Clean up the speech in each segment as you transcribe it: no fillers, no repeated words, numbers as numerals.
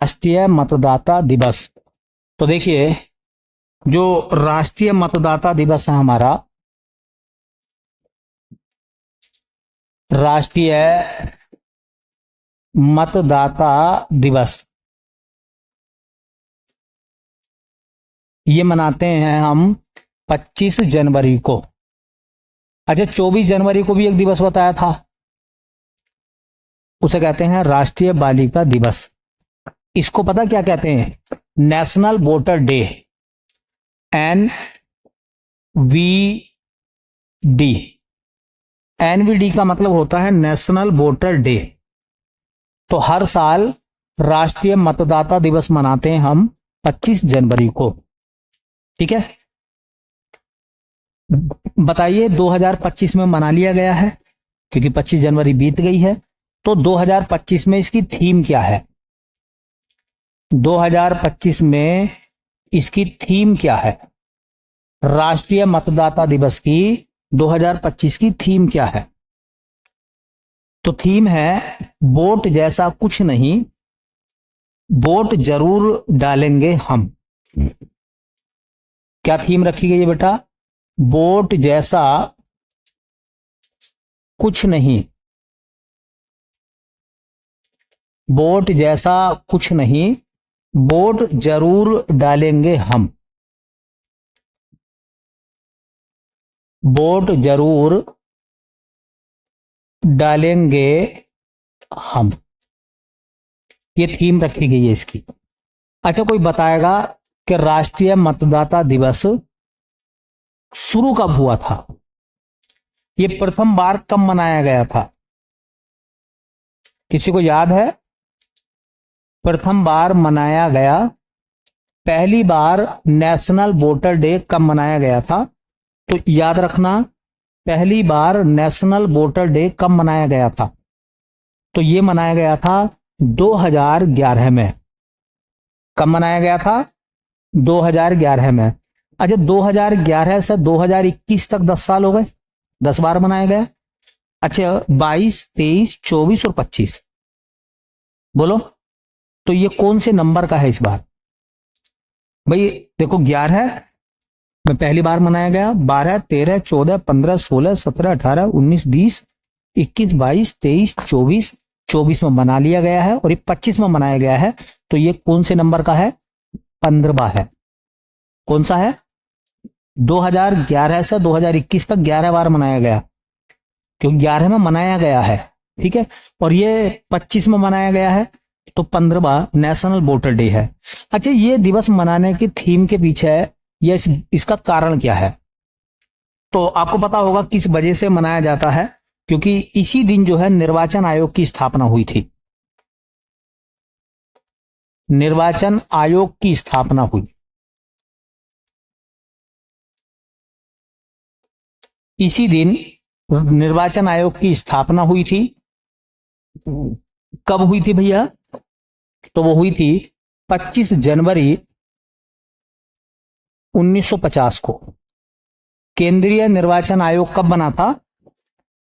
राष्ट्रीय मतदाता दिवस। तो देखिए, जो राष्ट्रीय मतदाता दिवस है हमारा, राष्ट्रीय मतदाता दिवस, ये मनाते हैं हम 25 जनवरी को। अच्छा, 24 जनवरी को भी एक दिवस बताया था, उसे कहते हैं राष्ट्रीय बालिका दिवस। इसको पता क्या कहते हैं? National voter day, NVD। NVD का मतलब होता है नेशनल वोटर डे। तो हर साल राष्ट्रीय मतदाता दिवस मनाते हैं हम 25 जनवरी को। ठीक है, बताइए 2025 में मना लिया गया है क्योंकि 25 जनवरी बीत गई है। तो 2025 में इसकी थीम क्या है? 2025 में इसकी थीम क्या है? राष्ट्रीय मतदाता दिवस की 2025 की थीम क्या है? तो थीम है वोट जैसा कुछ नहीं, वोट जरूर डालेंगे हम। क्या थीम रखी गई है बेटा? वोट जैसा कुछ नहीं, वोट जैसा कुछ नहीं, वोट जरूर डालेंगे हम, वोट जरूर डालेंगे हम, ये थीम रखी गई है इसकी। अच्छा, कोई बताएगा कि राष्ट्रीय मतदाता दिवस शुरू कब हुआ था? ये प्रथम बार कब मनाया गया था? किसी को याद है? प्रथम बार मनाया गया, पहली बार नेशनल वोटर डे कब मनाया गया था? तो याद रखना, पहली बार नेशनल वोटर डे कब मनाया गया था? तो ये मनाया गया था 2011 में। कब मनाया गया था? 2011 में। अच्छा, 2011 से 2021 तक 10 साल हो गए, 10 बार मनाया गया। अच्छा, 22, 23, 24 और 25, बोलो तो ये कौन से नंबर का है इस बार? भाई देखो, 11 में पहली बार मनाया गया, 12, 13, 14, 15, 16, 17, 18, 19, 20, 21, 22, 23, 24, 24 में मना लिया गया है और ये 25 में मनाया गया है। तो ये कौन से नंबर का है? 15वां है। कौन सा है? 2011 से 2021 तक 11 बार मनाया गया, क्योंकि 11 में मनाया गया है। ठीक है, और ये 25 में मनाया गया है, तो 15वां नेशनल वोटर डे है। अच्छा, ये दिवस मनाने की थीम के पीछे या इसका कारण क्या है? तो आपको पता होगा किस वजह से मनाया जाता है, क्योंकि इसी दिन जो है निर्वाचन आयोग की स्थापना हुई थी। निर्वाचन आयोग की स्थापना हुई, इसी दिन निर्वाचन आयोग की स्थापना हुई थी। कब हुई थी भैया? तो वो हुई थी 25 जनवरी 1950 को। केंद्रीय निर्वाचन आयोग कब बना था?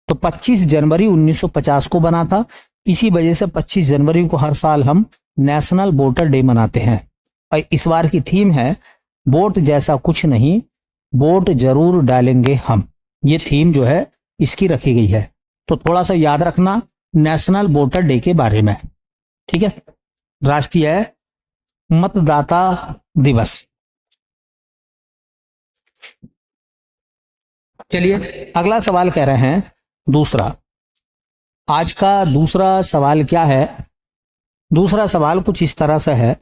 तो 25 जनवरी 1950 को बना था। इसी वजह से 25 जनवरी को हर साल हम नेशनल वोटर डे मनाते हैं। और इस बार की थीम है वोट जैसा कुछ नहीं, वोट जरूर डालेंगे हम। ये थीम जो है इसकी रखी गई है। तो थोड़ा सा याद रखना नेशनल वोटर डे के बारे में। ठीक है, राष्ट्रीय मतदाता दिवस। चलिए अगला सवाल कह रहे हैं दूसरा। आज का दूसरा सवाल क्या है? दूसरा सवाल कुछ इस तरह से है,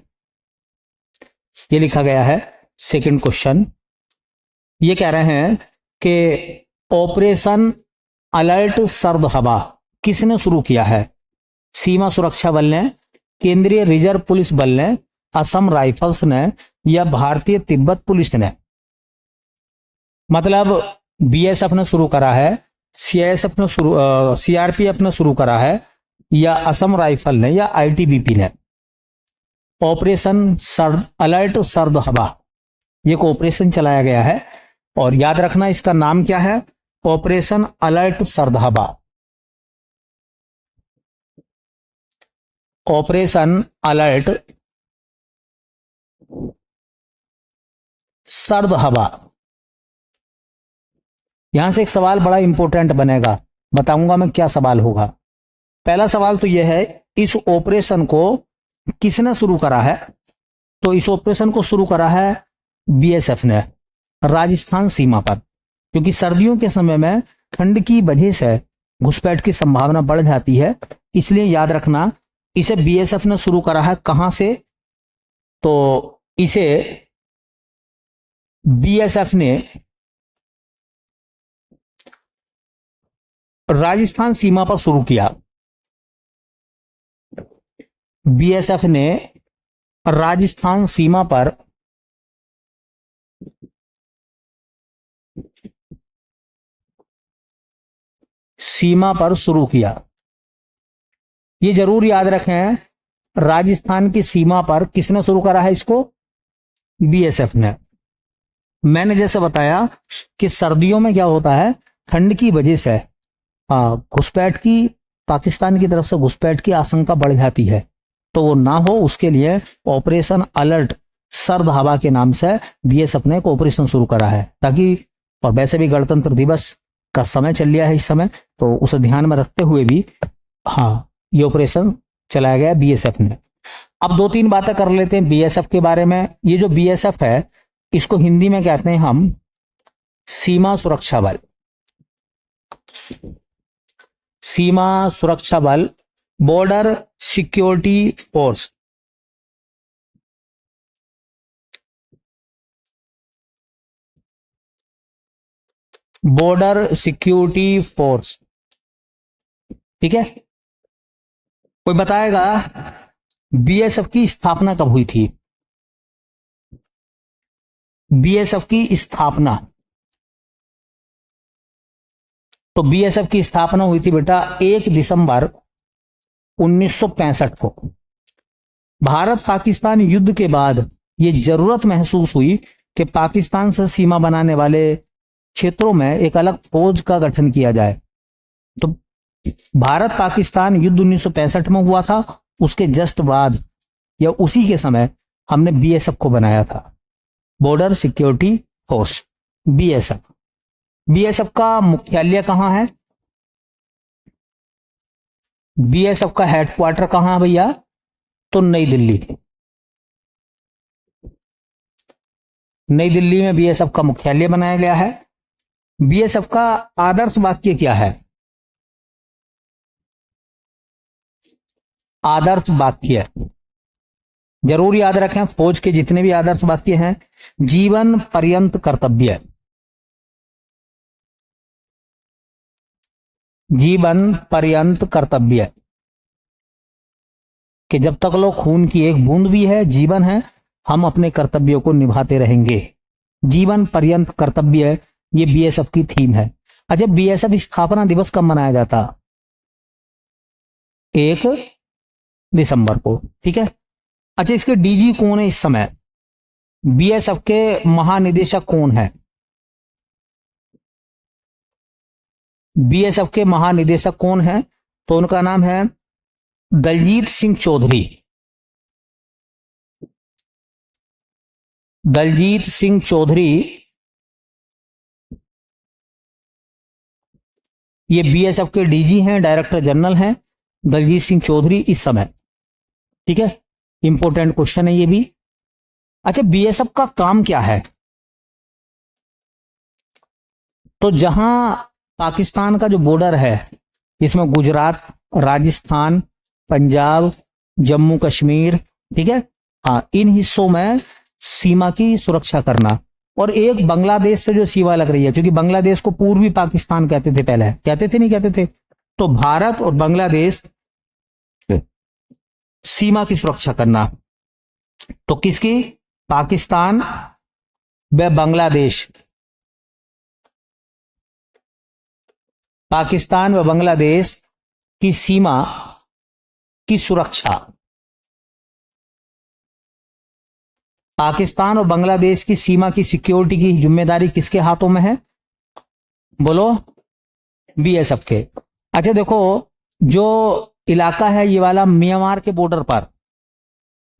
ये लिखा गया है सेकंड क्वेश्चन। ये कह रहे हैं कि ऑपरेशन अलर्ट सर्द हवा किसने शुरू किया है? सीमा सुरक्षा बल ने, केंद्रीय रिजर्व पुलिस बल ने, असम राइफल्स ने, या भारतीय तिब्बत पुलिस ने? मतलब बीएसएफ ने शुरू करा है, सीआईएसएफ ने शुरू, सीआरपीएफ ने शुरू करा है, या असम राइफल ने, या आईटीबीपी ने? ऑपरेशन अलर्ट सर्द हवा, ये ऑपरेशन चलाया गया है और याद रखना इसका नाम क्या है? ऑपरेशन अलर्ट सर्द हवा। ऑपरेशन अलर्ट सर्द हवा। यहां से एक सवाल बड़ा इंपॉर्टेंट बनेगा, बताऊंगा मैं क्या सवाल होगा। पहला सवाल तो यह है, इस ऑपरेशन को किसने शुरू करा है? तो इस ऑपरेशन को शुरू करा है बीएसएफ ने, राजस्थान सीमा पर। क्योंकि सर्दियों के समय में ठंड की वजह से घुसपैठ की संभावना बढ़ जाती है, इसलिए याद रखना इसे बीएसएफ ने शुरू करा है। कहां से? तो इसे बीएसएफ ने राजस्थान सीमा पर शुरू किया। बीएसएफ ने राजस्थान सीमा पर शुरू किया। ये जरूर याद रखें, राजस्थान की सीमा पर किसने शुरू करा है इसको? बीएसएफ ने। मैंने जैसे बताया कि सर्दियों में क्या होता है, ठंड की वजह से घुसपैठ की, पाकिस्तान की तरफ से घुसपैठ की आशंका बढ़ जाती है। तो वो ना हो उसके लिए ऑपरेशन अलर्ट सर्द हवा के नाम से बीएसएफ ने एक ऑपरेशन शुरू करा है, ताकि, और वैसे भी गणतंत्र दिवस का समय चल रहा है इस समय, तो उसे ध्यान में रखते हुए भी ये ऑपरेशन चलाया गया बीएसएफ ने। अब दो तीन बातें कर लेते हैं बीएसएफ के बारे में। ये जो बीएसएफ है, इसको हिंदी में कहते हैं हम सीमा सुरक्षा बल। सीमा सुरक्षा बल, border security force. Border security force, ठीक है। कोई बताएगा बीएसएफ की स्थापना कब हुई थी? बीएसएफ की स्थापना, तो बीएसएफ की स्थापना हुई थी बेटा 1 दिसंबर 1965 को। भारत पाकिस्तान युद्ध के बाद यह जरूरत महसूस हुई कि पाकिस्तान से सीमा बनाने वाले क्षेत्रों में एक अलग फौज का गठन किया जाए। तो भारत पाकिस्तान युद्ध 1965 में हुआ था, उसके जस्ट बाद या उसी के समय हमने बीएसएफ को बनाया था, border security force, BSF. BSF का मुख्यालय कहां है? बीएसएफ का हेडक्वार्टर कहां है भैया? तो नई दिल्ली। नई दिल्ली में बीएसएफ का मुख्यालय बनाया गया है। बीएसएफ का आदर्श वाक्य क्या है? आदर्श वाक्य जरूर याद रखें, फौज के जितने भी आदर्श वाक्य हैं, जीवन पर्यंत कर्तव्य, जीवन पर्यंत कर्तव्य, कि जब तक लोग खून की एक बूंद भी है, जीवन है, हम अपने कर्तव्यों को निभाते रहेंगे। जीवन पर्यंत कर्तव्य, ये बीएसएफ की थीम है। अच्छा, बीएसएफ स्थापना दिवस कब मनाया जाता? 1 दिसंबर को, ठीक है। अच्छा, इसके डीजी कौन है इस समय? बीएसएफ के महानिदेशक कौन है? बीएसएफ के महानिदेशक कौन है? तो उनका नाम है दलजीत सिंह चौधरी। दलजीत सिंह चौधरी, ये बीएसएफ के डीजी हैं, डायरेक्टर जनरल हैं दलजीत सिंह चौधरी इस समय, ठीक है। इंपॉर्टेंट क्वेश्चन है ये भी। अच्छा, बीएसएफ का काम क्या है? तो जहां पाकिस्तान का जो बॉर्डर है, इसमें गुजरात, राजस्थान, पंजाब, जम्मू कश्मीर, ठीक है, इन हिस्सों में सीमा की सुरक्षा करना। और एक बांग्लादेश से जो सीमा लग रही है, क्योंकि बांग्लादेश को पूर्वी पाकिस्तान कहते थे पहले, कहते थे नहीं कहते थे, तो भारत और बांग्लादेश सीमा की सुरक्षा करना। तो किसकी? पाकिस्तान व बांग्लादेश, पाकिस्तान व बांग्लादेश की सीमा की सुरक्षा। पाकिस्तान और बांग्लादेश की सीमा की सिक्योरिटी की जिम्मेदारी किसके हाथों में है? बोलो। बीएसएफ के। अच्छा देखो, जो इलाका है ये वाला म्यांमार के बॉर्डर पर,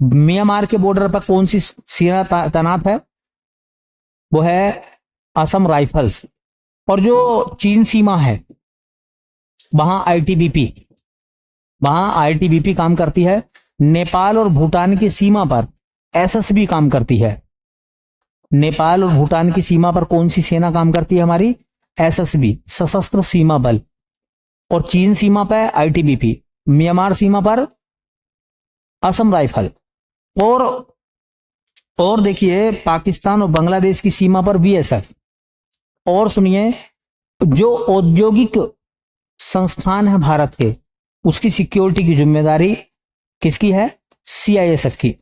म्यांमार के बॉर्डर पर कौन सी सेना तैनात है? वो है असम राइफल्स। और जो चीन सीमा है वहां आईटीबीपी काम करती है। नेपाल और भूटान की सीमा पर एसएसबी काम करती है। नेपाल और भूटान की सीमा पर कौन सी सेना काम करती है? हमारी एसएसबी, सशस्त्र सीमा बल। और चीन सीमा पर आईटीबीपी, म्यांमार सीमा पर असम राइफल। और देखिए पाकिस्तान और बांग्लादेश की सीमा पर बीएसएफ। और सुनिए, जो औद्योगिक संस्थान है भारत के, उसकी सिक्योरिटी की जिम्मेदारी किसकी है? सीआईएसएफ की।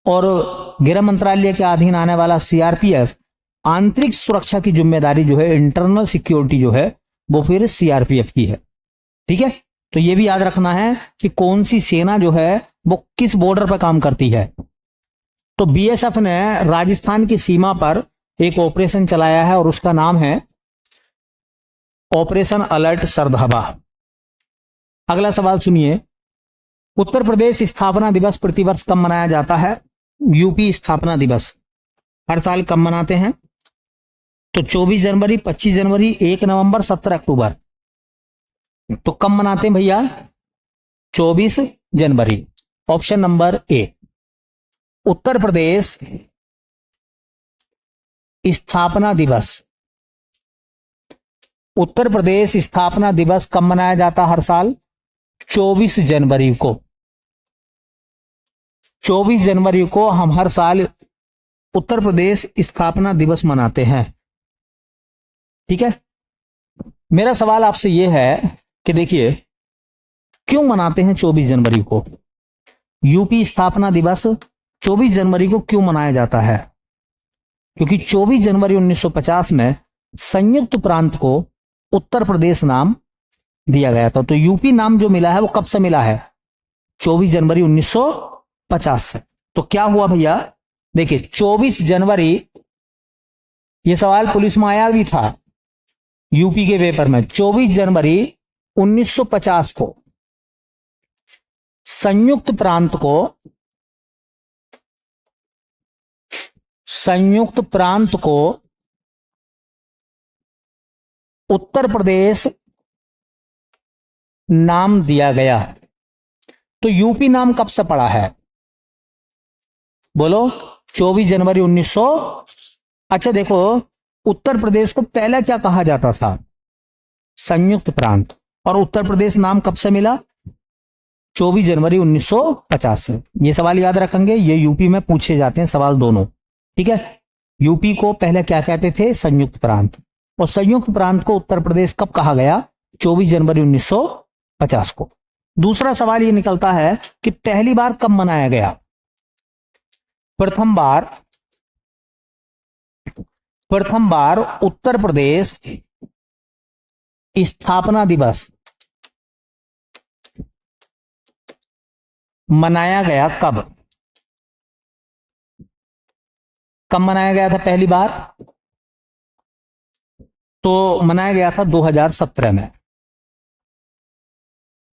और गृह मंत्रालय के अधीन आने वाला सीआरपीएफ, आंतरिक सुरक्षा की जिम्मेदारी जो है, इंटरनल सिक्योरिटी जो है, वो फिर सीआरपीएफ की है। ठीक है, तो ये भी याद रखना है कि कौन सी सेना जो है वो किस बॉर्डर पर काम करती है। तो बीएसएफ ने राजस्थान की सीमा पर एक ऑपरेशन चलाया है और उसका नाम है ऑपरेशन अलर्ट सरधाबा। अगला सवाल सुनिए, उत्तर प्रदेश स्थापना दिवस प्रतिवर्ष कब मनाया जाता है? यूपी स्थापना दिवस हर साल कब मनाते हैं? तो 24 जनवरी, 25 जनवरी, 1 नवंबर, 17 अक्टूबर। तो कब मनाते हैं भैया? 24 जनवरी। Option number A. Uttar Pradesh स्थापना दिवस, उत्तर प्रदेश स्थापना दिवस कब मनाया जाता हर साल? 24 जनवरी को। 24 जनवरी को हम हर साल उत्तर प्रदेश स्थापना दिवस मनाते हैं। ठीक है, मेरा सवाल आपसे यह है कि देखिए, क्यों मनाते हैं 24 जनवरी को? यूपी स्थापना दिवस 24 जनवरी को क्यों मनाया जाता है? क्योंकि 24 जनवरी 1950 में संयुक्त प्रांत को उत्तर प्रदेश नाम दिया गया था। तो यूपी नाम जो मिला है वो कब से मिला है? 24 जनवरी 1950 से। तो क्या हुआ भैया? देखिए 24 जनवरी, ये सवाल पुलिस में आया भी था यूपी के पेपर में। 24 जनवरी 1950 को संयुक्त प्रांत को उत्तर प्रदेश नाम दिया गया। तो यूपी नाम कब से पड़ा है? बोलो। 24 जनवरी 1900। अच्छा देखो, उत्तर प्रदेश को पहले क्या कहा जाता था? संयुक्त प्रांत। और उत्तर प्रदेश नाम कब से मिला? 24 जनवरी 1950 से। ये सवाल याद रखेंगे, ये यूपी में पूछे जाते हैं सवाल दोनों। ठीक है, यूपी को पहले क्या कहते थे? संयुक्त प्रांत। और संयुक्त प्रांत को उत्तर प्रदेश कब कहा गया? 24 जनवरी 1950 को। दूसरा सवाल ये निकलता है कि पहली बार कब मनाया गया? प्रथम बार उत्तर प्रदेश स्थापना दिवस मनाया गया कब? कब मनाया गया था पहली बार? तो मनाया गया था 2017 में।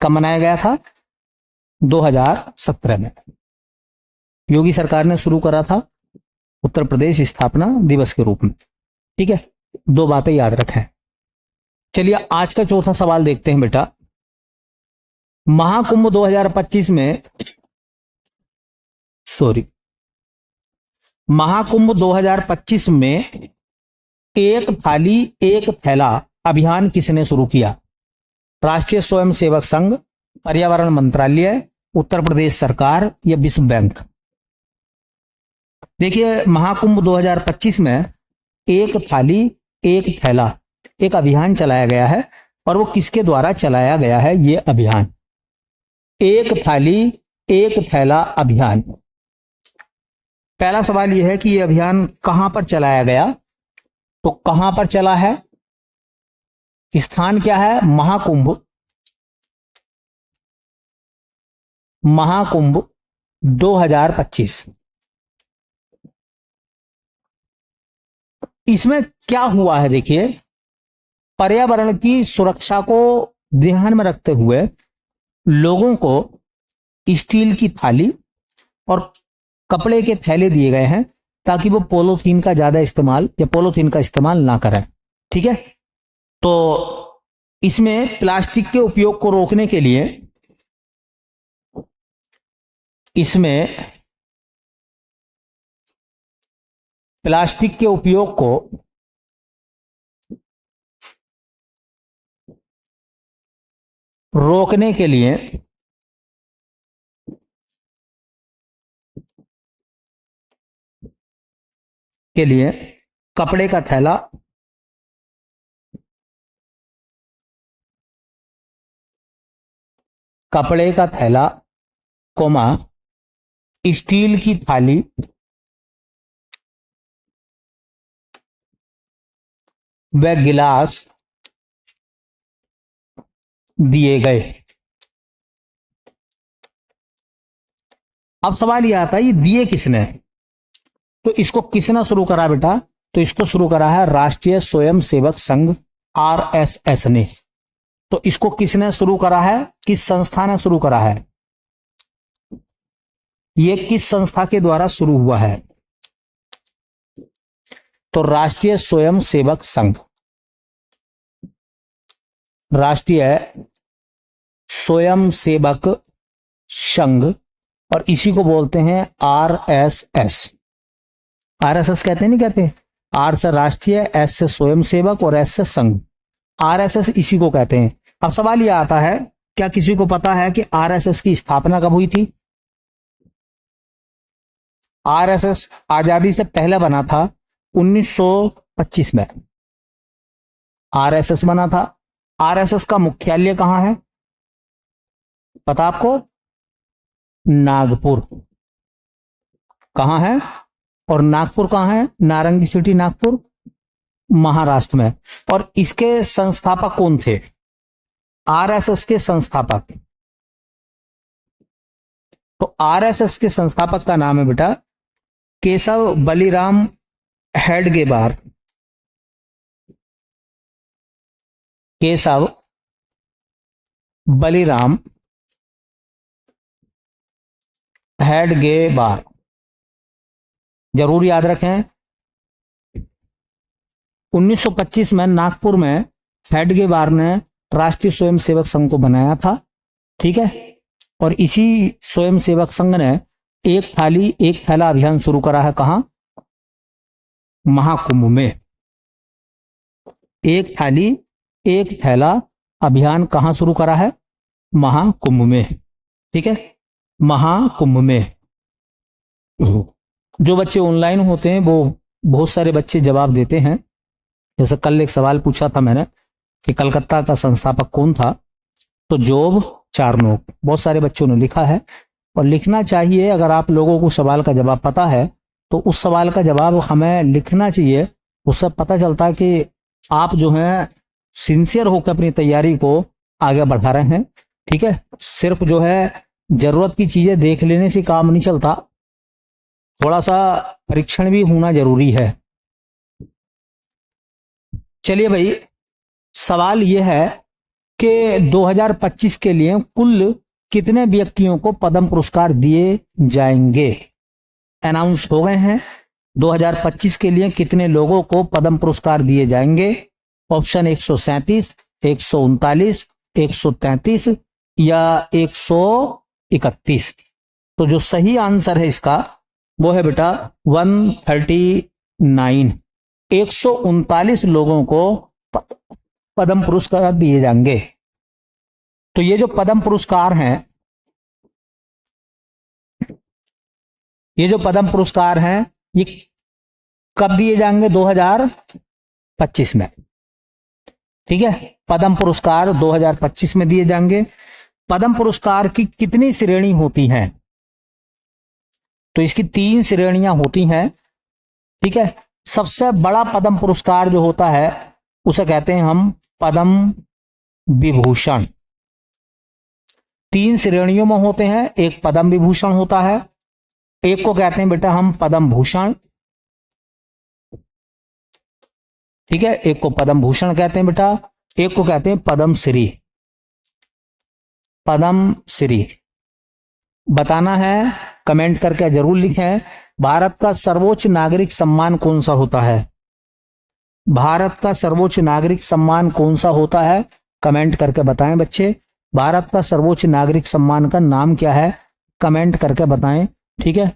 कब मनाया गया था? 2017 में। योगी सरकार ने शुरू करा था उत्तर प्रदेश स्थापना दिवस के रूप में। ठीक है, दो बातें याद रखें। चलिए आज का चौथा सवाल देखते हैं बेटा। महाकुंभ 2025 में, महाकुंभ 2025 में एक थाली एक थैला अभियान किसने शुरू किया? राष्ट्रीय स्वयंसेवक संघ, पर्यावरण मंत्रालय, उत्तर प्रदेश सरकार या विश्व बैंक? देखिए महाकुंभ 2025 में एक थाली एक थैला एक अभियान चलाया गया है। और वो किसके द्वारा चलाया गया है ये अभियान? एक थाली एक थैला अभियान। पहला सवाल यह है कि यह अभियान कहां पर चलाया गया? तो कहां पर चला है? स्थान क्या है? महाकुंभ 2025। इसमें क्या हुआ है? देखिए, पर्यावरण की सुरक्षा को ध्यान में रखते हुए लोगों को स्टील की थाली और कपड़े के थैले दिए गए हैं ताकि वो पॉलीथीन का ज्यादा इस्तेमाल या पॉलीथीन का इस्तेमाल ना करें। ठीक है, तो इसमें प्लास्टिक के उपयोग को रोकने के लिए इसमें प्लास्टिक के उपयोग को रोकने के लिए कपड़े का थैला, कपड़े का थैला, कोमा स्टील की थाली व गिलास दिए गए। अब सवाल यह आता है ये दिए किसने, तो इसको किसने शुरू करा बेटा, तो इसको शुरू करा है राष्ट्रीय स्वयंसेवक संघ आरएसएस ने। तो इसको किसने शुरू करा है, किस संस्था ने शुरू करा है, ये किस संस्था के द्वारा शुरू हुआ है, तो राष्ट्रीय स्वयंसेवक संघ, राष्ट्रीय स्वयंसेवक संघ, और इसी को बोलते हैं आरएसएस। आरएसएस कहते नहीं कहते, आर से राष्ट्रीय, एस से स्वयंसेवक और एस से संघ, आरएसएस इसी को कहते हैं। अब सवाल यह आता है क्या किसी को पता है कि आरएसएस की स्थापना कब हुई थी। आरएसएस आजादी से पहले बना था 1925 में, आरएसएस बना था। आरएसएस का मुख्यालय कहां है पता आपको, नागपुर। कहां है, और नागपुर कहां है, नारंगी सिटी नागपुर, महाराष्ट्र में। और इसके संस्थापक कौन थे, आरएसएस के संस्थापक, तो आरएसएस के संस्थापक का नाम है बेटा केशव बलिराम हेडगेवार। केशव बलिराम हेडगेवार, जरूर याद रखें। 1925 में नागपुर में हेडगेवार ने राष्ट्रीय स्वयंसेवक संघ को बनाया था। ठीक है, और इसी स्वयंसेवक संघ ने एक थाली एक थैला अभियान शुरू करा है, कहां, महाकुंभ में। एक थाली एक थैला अभियान कहां शुरू करा है, महाकुंभ में। ठीक है, महाकुंभ में। जो बच्चे ऑनलाइन होते हैं वो बहुत सारे बच्चे जवाब देते हैं। जैसे कल एक सवाल पूछा था मैंने कि कलकत्ता का संस्थापक कौन था, तो जोब चार्नोक, बहुत सारे बच्चों ने लिखा है। और लिखना चाहिए, अगर आप लोगों को सवाल का जवाब पता है तो उस सवाल का जवाब हमें लिखना चाहिए। उससे पता चलता है कि आप जो है सिंसियर होकर अपनी तैयारी को आगे बढ़ा रहे हैं। ठीक है, सिर्फ जो है जरूरत की चीजें देख लेने से काम नहीं चलता, थोड़ा सा परीक्षण भी होना जरूरी है। चलिए भाई, सवाल यह है कि 2025 के लिए कुल कितने व्यक्तियों को पद्म पुरस्कार दिए जाएंगे, अनाउंस हो गए हैं। 2025 के लिए कितने लोगों को पद्म पुरस्कार दिए जाएंगे, ऑप्शन 137, 139, 133 या 131। तो जो सही आंसर है इसका वो है बेटा 139, 139 लोगों को पद्म पुरस्कार दिए जाएंगे। तो ये जो पद्म पुरस्कार हैं, ये जो पद्म पुरस्कार हैं ये कब दिए जाएंगे, 2025 में। ठीक है, पद्म पुरस्कार 2025 में दिए जाएंगे। पद्म पुरस्कार की कितनी श्रेणी होती हैं, तो इसकी 3 श्रेणियां होती हैं। ठीक है, सबसे बड़ा पद्म पुरस्कार जो होता है उसे कहते हैं हम पद्म विभूषण। 3 श्रेणियों में होते हैं, एक पद्म विभूषण होता है, एक को कहते हैं बेटा हम पद्म भूषण। ठीक है, एक को पद्म भूषण कहते हैं बेटा, एक को कहते हैं पद्म श्री। पद्म श्री बताना है, कमेंट करके जरूर लिखें भारत का सर्वोच्च नागरिक सम्मान कौन सा होता है? भारत का सर्वोच्च नागरिक सम्मान कौन सा होता है? कमेंट करके बताएं बच्चे। भारत का सर्वोच्च नागरिक सम्मान का नाम क्या है? कमेंट करके बताएं। ठीक है।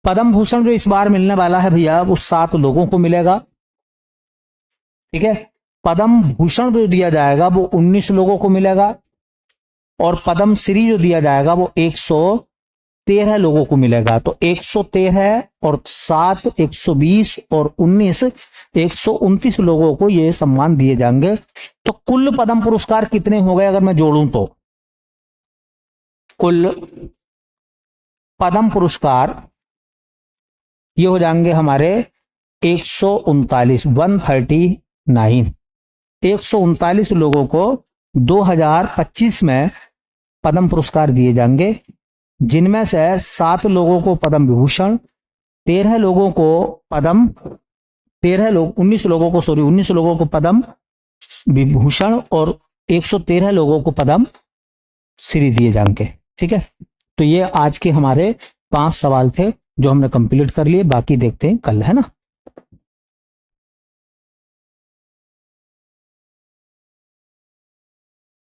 पद्म भूषण जो इस बार मिलने वाला है भैया वो 7 लोगों को मिलेगा। ठीक है। पद्म भूषण जो दिया जाएगा वो 19 लोगों को मिलेगा और पद्म श्री जो दिया जाएगा वो 113 लोगों को मिलेगा। तो 113 और 7 120 और 19 129 लोगों को ये सम्मान दिए जाएंगे। तो कुल पद्म पुरस्कार कितने हो गए अगर मैं जोड़ूं तो? कुल पद्म पुरस्कार ये हो जाएंगे हमारे 139 139 लोगों को 2025 में पद्म पुरस्कार दिए जाएंगे, जिनमें से 7 लोगों को पद्म विभूषण, 19 लोगों को पद्म विभूषण और 113 लोगों को पद्म श्री दिए जाएंगे। ठीक है। तो ये आज के हमारे 5 सवाल थे जो हमने कंप्लीट कर लिए, बाकी देखते हैं कल, है ना।